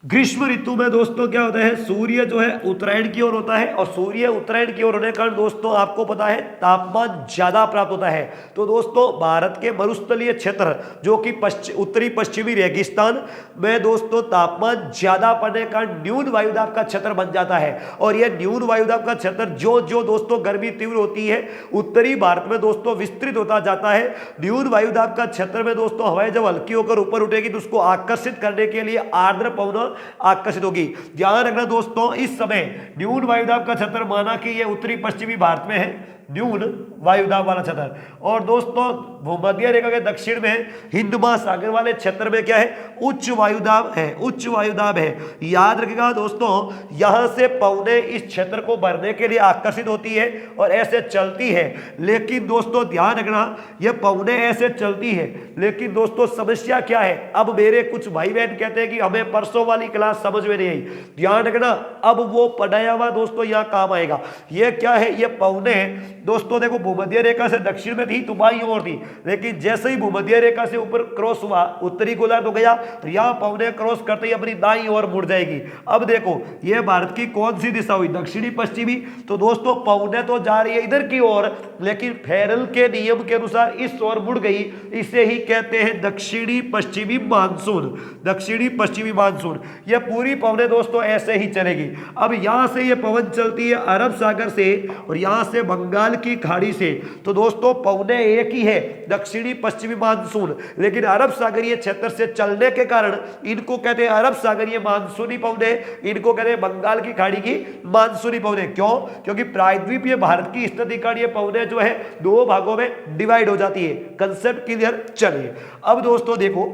ग्रीष्म ऋतु में दोस्तों क्या होता है, सूर्य जो है उत्तरायण की ओर होता है और सूर्य उत्तरायण की ओर होने के कारण दोस्तों आपको पता है तापमान ज्यादा प्राप्त होता है। तो दोस्तों भारत के मरुस्थलीय क्षेत्र जो कि उत्तरी पश्चिमी रेगिस्तान में दोस्तों तापमान ज्यादा पड़ने के कारण न्यून वायुदाब का क्षेत्र बन जाता है। और यह न्यून वायुदाब का क्षेत्र जो जो दोस्तों गर्मी तीव्र होती है उत्तरी भारत में दोस्तों विस्तृत होता जाता है। न्यून वायुदाब का क्षेत्र में दोस्तों हवाएं जब हल्की होकर ऊपर उठेगी तो उसको आकर्षित करने के लिए आर्द्र पवन आकर्षित होगी। ध्यान रखना दोस्तों इस समय न्यून वायुदाब का क्षेत्र माना कि यह उत्तरी पश्चिमी भारत में है, न्यून वायुदाब वाला क्षेत्र। और दोस्तों भूमध्य रेखा के दक्षिण में हिंद महासागर वाले क्षेत्र में क्या है, उच्च वायुदाब है, उच्च वायुदाब है। याद रखिएगा दोस्तों यहां से पवनें इस क्षेत्र को भरने के लिए आकर्षित होती है और ऐसे चलती है। लेकिन दोस्तों ध्यान रखना यह पवनें ऐसे चलती है, लेकिन दोस्तों समस्या क्या है, अब मेरे कुछ भाई बहन कहते हैं कि हमें परसों वाली क्लास समझ में नहीं आई। ध्यान रखना अब वो पढ़ाया हुआ दोस्तों यहां काम आएगा। यह क्या है, यह पवनें दोस्तों देखो भूमध्य रेखा से दक्षिण में थी तो बाईं ओर थी, लेकिन जैसे ही भूमध्य रेखा से ऊपर क्रॉस हुआ उत्तरी गोलार्ध हो गया, यहां पवनें क्रॉस करते ही अपनी दाईं ओर मुड़ जाएगी। अब देखो यह भारत की कौन सी दिशा हुई, दक्षिणी पश्चिमी। तो दोस्तों पवनें तो जा रही है इधर की ओर, लेकिन फेरल के नियम के अनुसार इस ओर मुड़ गई। इसे ही कहते हैं दक्षिणी पश्चिमी मानसून, दक्षिणी पश्चिमी मानसून। यह पूरी पवनें दोस्तों ऐसे ही चलेगी। अब यहां से यह पवन चलती है अरब सागर से और यहां से बंगाल की खाड़ी से। तो दोस्तों पवनें एक ही है दक्षिणी पश्चिमी मानसून, लेकिन अरब सागरीय क्षेत्र से चलने के कारण इनको कहते हैं अरब सागरीय मानसूनी पवनें, इनको कहते हैं बंगाल की खाड़ी की मानसूनी पवनें। क्यों, क्योंकि प्रायद्वीपीय भारत की स्थिति का ये पवनें जो है दो भागों में डिवाइड हो जाती है। Concept clear. चलिए अब दोस्तों देखो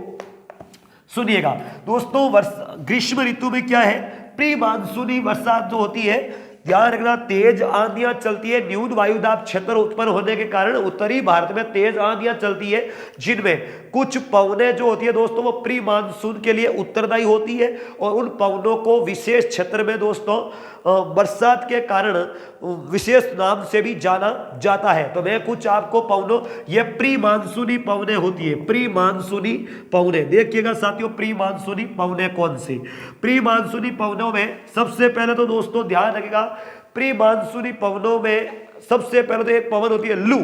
सुनिएगा दोस्तों ग्रीष्म ऋतु में क्या है, प्री मानसूनी बरसात जो होती है, ध्यान रखना तेज आंधियां चलती है। न्यून वायुदाब क्षेत्र उत्पन्न होने के कारण उत्तरी भारत में तेज आंधियां चलती है, जिनमें कुछ पवनें जो होती है दोस्तों वो प्री मानसून के लिए उत्तरदायी होती है और उन पवनों को विशेष क्षेत्र में दोस्तों बरसात के कारण विशेष नाम से भी जाना जाता है। तो मैं कुछ आपको पवनों, ये प्री मानसूनी पवनें होती है, प्री मानसूनी पवनें। देखिएगा साथियों प्री मानसूनी पवनें कौन सी। प्री मानसूनी पवनों में सबसे पहले तो दोस्तों ध्यान रखिएगा प्री मानसूनी पवनों में सबसे पहले तो एक पवन होती है लू,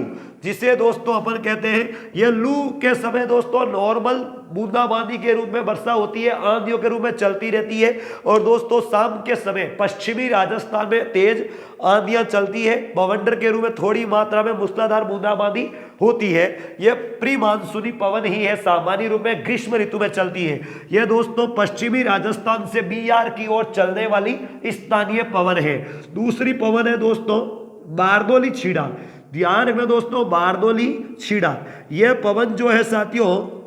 जिसे दोस्तों अपन कहते हैं ये लू के समय दोस्तों नॉर्मल बूंदाबांदी के रूप में वर्षा होती है, आंधियों के रूप में चलती रहती है। और दोस्तों शाम के समय पश्चिमी राजस्थान में तेज आंधियां चलती है, बवंडर के रूप में थोड़ी मात्रा में मूसलाधार बूंदाबांदी होती है। यह प्री मानसूनी पवन ही है, सामान्य रूप में ग्रीष्म ऋतु में चलती है। यह दोस्तों पश्चिमी राजस्थान से बिहार की ओर चलने वाली स्थानीय पवन है। दूसरी पवन है दोस्तों बारदोली छीड़ा, ध्यान रखना दोस्तों, बारदोली छीड़ा, यह पवन जो है साथियों,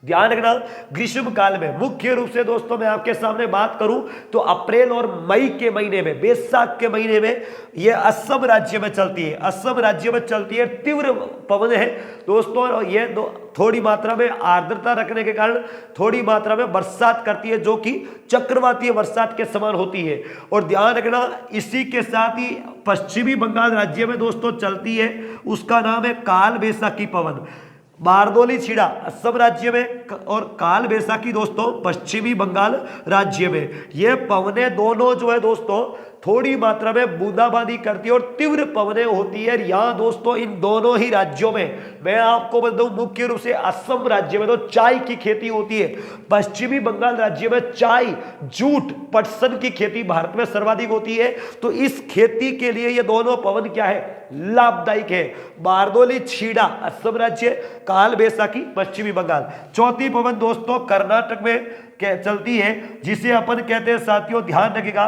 ध्यान रखना, ग्रीष्म काल में मुख्य रूप से दोस्तों मैं आपके सामने बात करूं तो अप्रैल और मई के महीने में, बैसाख के महीने में यह असम राज्य में चलती है, असम राज्य में चलती है, तीव्र पवन है दोस्तों। और यह थोड़ी मात्रा में आर्द्रता रखने के कारण थोड़ी मात्रा में बरसात करती है, जो कि चक्रवातीय बरसात के समान होती है। और ध्यान रखना, इसी के साथ ही पश्चिमी बंगाल राज्य में दोस्तों चलती है, उसका नाम है काल बैसाखी पवन। बारदोली छीड़ा असम राज्य में और काल बैसाखी दोस्तों पश्चिमी बंगाल राज्य में। ये पवने दोनों जो है दोस्तों थोड़ी मात्रा में बूंदाबांदी करती है और तीव्र पवने होती है। यहाँ दोस्तों इन दोनों ही राज्यों में मैं आपको बताऊं, मुख्य रूप से असम राज्य में तो चाय की खेती होती है, पश्चिमी बंगाल राज्य में चाय, जूट, पटसन की खेती भारत में सर्वाधिक होती है। तो इस खेती के लिए ये दोनों पवन क्या है, लाभदायक है। बारदोली छीड़ा असम राज्य, काल बैसाखी पश्चिमी बंगाल। चौथी पवन दोस्तों कर्नाटक में चलती है, जिसे अपन कहते हैं साथियों, ध्यान रखिएगा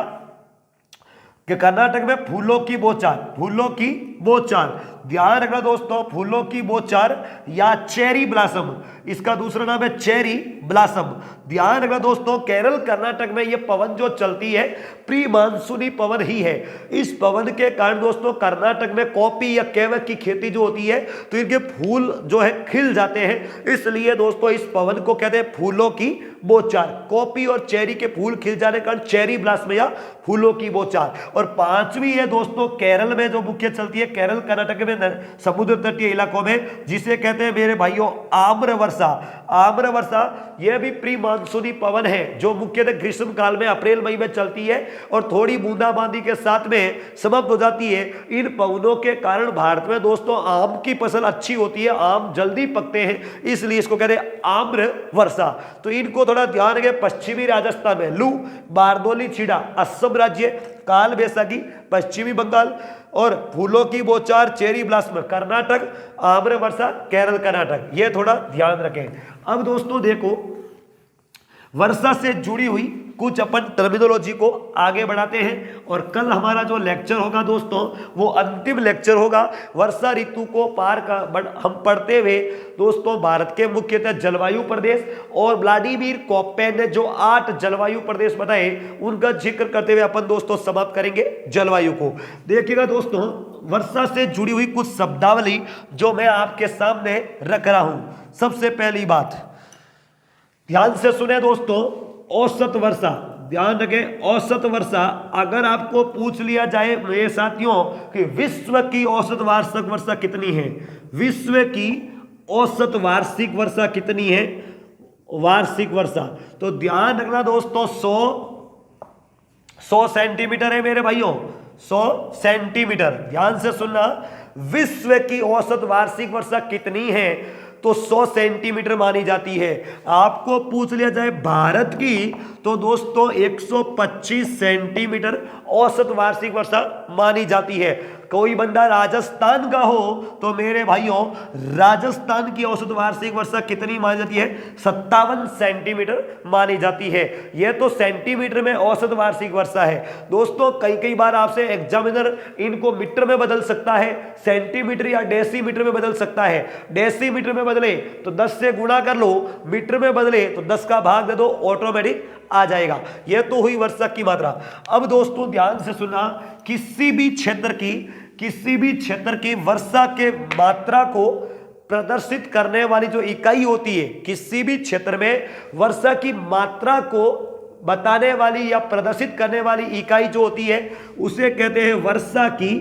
कि कर्नाटक में फूलों की बौछार, फूलों की बौछार, ध्यान रखना दोस्तों, फूलों की बौछार या चेरी ब्लॉसम, इसका दूसरा नाम है चेरी ब्लॉसम। ध्यान रखना दोस्तों, केरल कर्नाटक में यह पवन जो चलती है प्री मानसूनी पवन ही है। इस पवन के कारण दोस्तों कर्नाटक में कॉफी या कैवक की खेती जो होती है तो इनके फूल जो है खिल जाते हैं, इसलिए दोस्तों इस पवन को कहते हैं फूलों की बौछार। कॉफी और चेरी के फूल खिल जाने के कारण चेरी ब्लॉसम या फूलों की बौछार। और पांचवी है दोस्तों केरल में जो मुख्य चलती है, केरल कर्नाटक में समुद्र तटीय इलाकों में, जिसे कहते हैं मेरे भाइयों आम्र वर्षा। आम्र वर्षा यह भी प्री मानसूनी पवन है, जो मुख्यतः ग्रीष्म काल में अप्रैल मई में चलती है और थोड़ी बूंदाबांदी के साथ में समाप्त हो जाती है। इन पवनों के कारण भारत में दोस्तों आम की फसल अच्छी होती है, आम जल्दी पकते हैं, इसलिए इसको कहते हैं आम्र वर्षा। तो इनको थोड़ा ध्यान रखें। पश्चिमी राजस्थान में लू, बारदोली छीड़ा असम राज्य, काल बैसाखी पश्चिमी बंगाल और फूलों की बौछार चेरी ब्लॉसम कर्नाटक, आम्र वर्षा केरल कर्नाटक, ये थोड़ा ध्यान रखें। अब दोस्तों देखो, वर्षा से जुड़ी हुई कुछ अपन टर्मिनोलॉजी को आगे बढ़ाते हैं और कल हमारा जो लेक्चर होगा दोस्तों वो अंतिम लेक्चर होगा। वर्षा ऋतु को पार कर हम पढ़ते हुए दोस्तों भारत के मुख्यतः जलवायु प्रदेश और व्लादिमीर कोपेन ने जो 8 जलवायु प्रदेश बताए उनका जिक्र करते हुए अपन दोस्तों समाप्त करेंगे जलवायु को। देखिएगा दोस्तों, वर्षा से जुड़ी हुई कुछ शब्दावली जो मैं आपके सामने रख रहा हूं। सबसे पहली बात ध्यान से सुने दोस्तों, औसत वर्षा, ध्यान रखें औसत वर्षा। अगर आपको पूछ लिया जाए मेरे साथियों कि विश्व की औसत वार्षिक वर्षा कितनी है, विश्व की औसत वार्षिक वर्षा कितनी है, वार्षिक वर्षा, तो ध्यान रखना दोस्तों 100 सेंटीमीटर है मेरे भाइयों, 100 सेंटीमीटर। ध्यान से सुनना, विश्व की औसत वार्षिक वर्षा कितनी है तो 100 सेंटीमीटर मानी जाती है। आपको पूछ लिया जाए भारत की तो दोस्तों 125 सेंटीमीटर औसत वार्षिक वर्षा मानी जाती है। कोई बंदा राजस्थान का हो तो मेरे भाइयों राजस्थान की औसत वार्षिक वर्षा कितनी मानी जाती है, 57 सेंटीमीटर मानी जाती है। यह तो सेंटीमीटर में औसत वार्षिक वर्षा है दोस्तों। कई बार आपसे एग्जामिनर इनको मीटर में बदल सकता है, सेंटीमीटर या डेसीमीटर में बदल सकता है। डेसीमीटर में बदले तो 10 से गुणा कर लो, मीटर में बदले तो 10 का भाग दे दो, ऑटोमेटिक आ जाएगा। यह तो हुई वर्षा की मात्रा। अब दोस्तों ध्यान से सुनना, किसी भी क्षेत्र की वर्षा के मात्रा को प्रदर्शित करने वाली जो इकाई होती है, किसी भी क्षेत्र में वर्षा की मात्रा को बताने वाली या प्रदर्शित करने वाली इकाई जो होती है उसे कहते हैं वर्षा की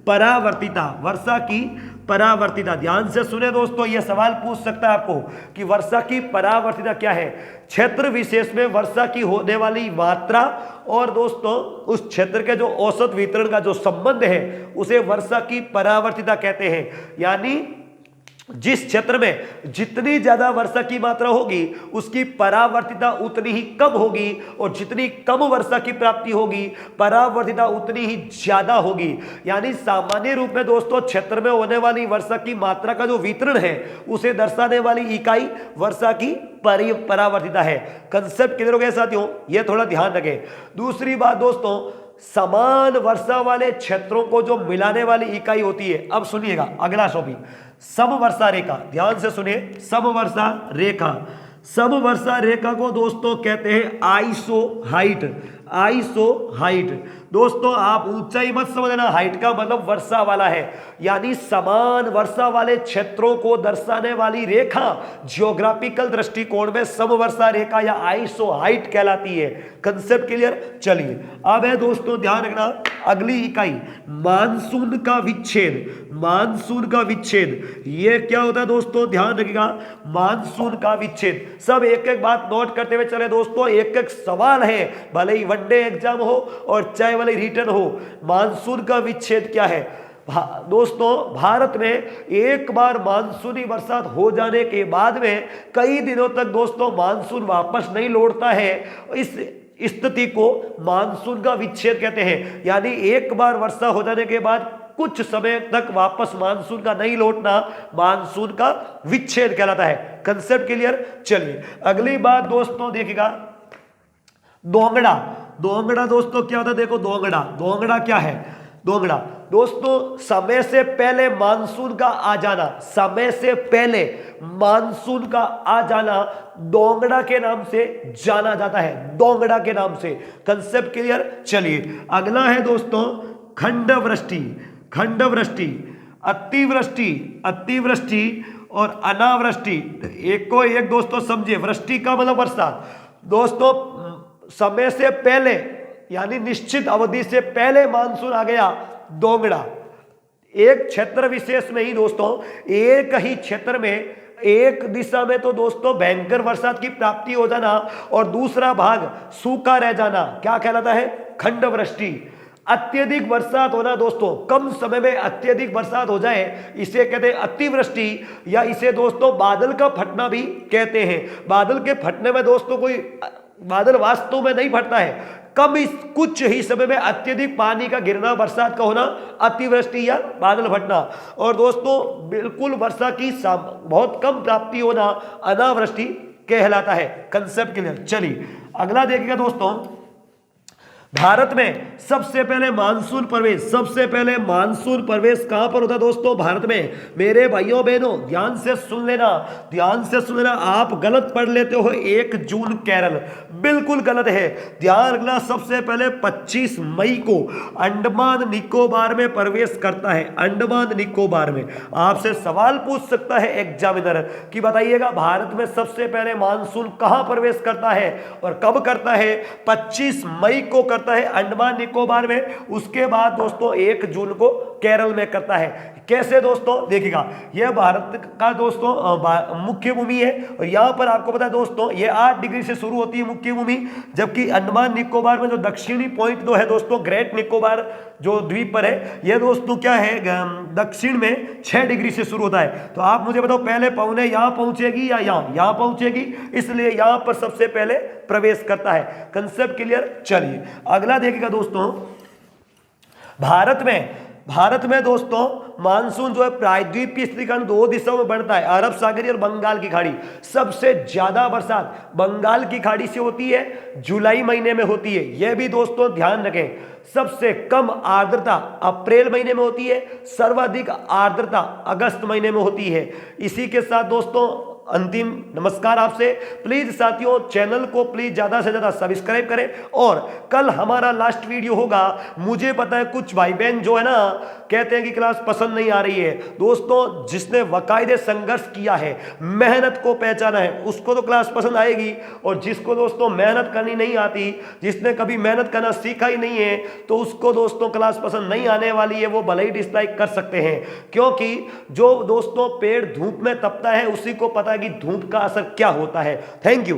परावर्तिता। वर्षा की परावर्तिता, ध्यान से सुने दोस्तों, यह सवाल पूछ सकता है आपको कि वर्षा की परावर्तिता क्या है। क्षेत्र विशेष में वर्षा की होने वाली मात्रा और दोस्तों उस क्षेत्र के जो औसत वितरण का जो संबंध है उसे वर्षा की परावर्तिता कहते हैं। यानी जिस क्षेत्र में जितनी ज्यादा वर्षा की मात्रा होगी उसकी परावर्तिता उतनी ही कम होगी और जितनी कम वर्षा की प्राप्ति होगी परावर्तिता उतनी ही ज्यादा होगी। यानी सामान्य रूप में दोस्तों क्षेत्र में होने वाली वर्षा की मात्रा का जो वितरण है उसे दर्शाने वाली इकाई वर्षा की परावर्तिता है। कंसेप्ट किधर हो गया साथियों, यह थोड़ा ध्यान रखें। दूसरी बात दोस्तों, समान वर्षा वाले क्षेत्रों को जो मिलाने वाली इकाई होती है। अब सुनिएगा अगला टॉपिक, समवर्षा रेखा। ध्यान से सुनिए, समवर्षा रेखा। समवर्षा रेखा को दोस्तों कहते हैं आइसो हाइट। आइसो हाइट दोस्तों, आप ऊंचाई मत समझना, हाइट का मतलब वर्षा वाला है, यानी समान वर्षा वाले क्षेत्रों को दर्शाने वाली रेखा जियोग्राफिकल दृष्टिकोण में समवर्षा रेखा या आइसो हाइट कहलाती है। Concept clear? चलिए अब है दोस्तों, ध्यान रखना अगली इकाई, मानसून का विच्छेद। मानसून का विच्छेद ये क्या होता है दोस्तों, ध्यान रखिएगा, मानसून का विच्छेद। सब एक एक बात नोट करते हुए चले दोस्तों, एक एक सवाल है, भले ही वनडे एग्जाम हो और चाहे वाले रिटर्न हो। मानसून का विच्छेद क्या है दोस्तों? भारत में एक बार मानसूनी बरसात हो जाने के बाद में कई दिनों तक दोस्तों मानसून वापस नहीं लौटता है। इस स्थिति को मानसून का विच्छेद कहते हैं, यानी एक बार वर्षा हो जाने के बाद कुछ समय तक वापस मानसून का नहीं लौटना मानसून का विच्छेद कहलाता है। Concept clear? चलिए अगली बात दोस्तों देखिएगा, दोंगड़ा। दोंगड़ा दोस्तों क्या होता है? देखो दोंगड़ा, दोंगड़ा क्या है? दोंगड़ा दोस्तों समय से पहले मानसून का आ जाना, समय से पहले मानसून का आ जाना दोंगड़ा के नाम से जाना जाता है, दोंगड़ा के नाम से। Concept clear? चलिए अगला है दोस्तों खंडवृष्टि। खंडवृष्टि, अतिवृष्टि, अतिवृष्टि और अनावृष्टि, एक को एक दोस्तों समझिए। वृष्टि का मतलब वर्षा दोस्तों, समय से पहले यानी निश्चित अवधि से पहले मानसून आ गया, दोंगड़ा। एक क्षेत्र विशेष में ही दोस्तों, एक ही क्षेत्र में एक दिशा में तो दोस्तों भयंकर बरसात की प्राप्ति हो जाना और दूसरा भाग सूखा रह जाना क्या कहलाता है? खंडवृष्टि। अत्यधिक बरसात होना दोस्तों, कम समय में अत्यधिक बरसात हो जाए, इसे कहते हैं अतिवृष्टि, या इसे दोस्तों बादल का फटना भी कहते हैं। बादल के फटने में दोस्तों कोई बादल वास्तव में नहीं फटता है, कुछ ही समय में अत्यधिक पानी का गिरना, बरसात का होना अतिवृष्टि या बादल फटना। और दोस्तों बिल्कुल वर्षा की बहुत कम प्राप्ति होना अनावृष्टि कहलाता है। Concept clear? चलिए अगला देखिएगा दोस्तों, भारत में सबसे पहले मानसून प्रवेश, सबसे पहले मानसून प्रवेश कहां पर होता है दोस्तों? भारत में। मेरे भाइयों बहनों ध्यान से सुन लेना, ध्यान से सुन लेना। आप गलत पढ़ लेते हो 1 जून केरल, बिल्कुल गलत है। ध्यान रखना, सबसे पहले 25 मई को अंडमान निकोबार में प्रवेश करता है। अंडमान निकोबार में आपसे सवाल पूछ सकता है एग्जामिनर कि बताइएगा भारत में सबसे पहले मानसून कहां प्रवेश करता है और कब करता है? 25 मई को करता है अंडमान निकोबार में, उसके बाद दोस्तों 1 जून को केरल में करता है। कैसे दोस्तों? देखिएगा, यह भारत का दोस्तों मुख्य भूमि है और यहां पर आपको पता है दोस्तों ये 8 डिग्री से शुरू होती है मुख्य भूमि, जबकि अंडमान निकोबार में जो दक्षिणी पॉइंट दो है दोस्तों, ग्रेट निकोबार जो द्वीप पर है, यह दोस्तों क्या है दक्षिण में 6 डिग्री से शुरू होता है। तो आप मुझे बताओ पहले पौने यहां पहुंचेगी या यहां पहुंचेगी, इसलिए यहां पर सबसे पहले प्रवेश करता है। Concept clear? चलिए अगला देखिएगा दोस्तों, भारत में दोस्तों मानसून जो है प्रायद्वीपीय स्थिति के कारण 2 दिशाओं में बढ़ता है, अरब सागरी और बंगाल की खाड़ी। सबसे ज्यादा बरसात बंगाल की खाड़ी से होती है, जुलाई महीने में होती है, यह भी दोस्तों ध्यान रखें। सबसे कम आर्द्रता अप्रैल महीने में होती है, सर्वाधिक आर्द्रता अगस्त महीने में होती है। इसी के साथ दोस्तों अंतिम नमस्कार आपसे। प्लीज साथियों चैनल को प्लीज ज्यादा से ज्यादा सब्सक्राइब करें और कल हमारा लास्ट वीडियो होगा। मुझे पता है कुछ भाई बहन जो है ना कहते हैं कि क्लास पसंद नहीं आ रही है। दोस्तों जिसने वकायदे संघर्ष किया है, मेहनत को पहचाना है, उसको तो क्लास पसंद आएगी, और जिसको दोस्तों मेहनत करनी नहीं आती, जिसने कभी मेहनत करना सीखा ही नहीं है, तो उसको दोस्तों क्लास पसंद नहीं आने वाली है। वो भले ही डिसलाइक कर सकते हैं, क्योंकि जो दोस्तों पेड़ धूप में तपता है उसी को पता है कि धूप का असर क्या होता है। Thank you.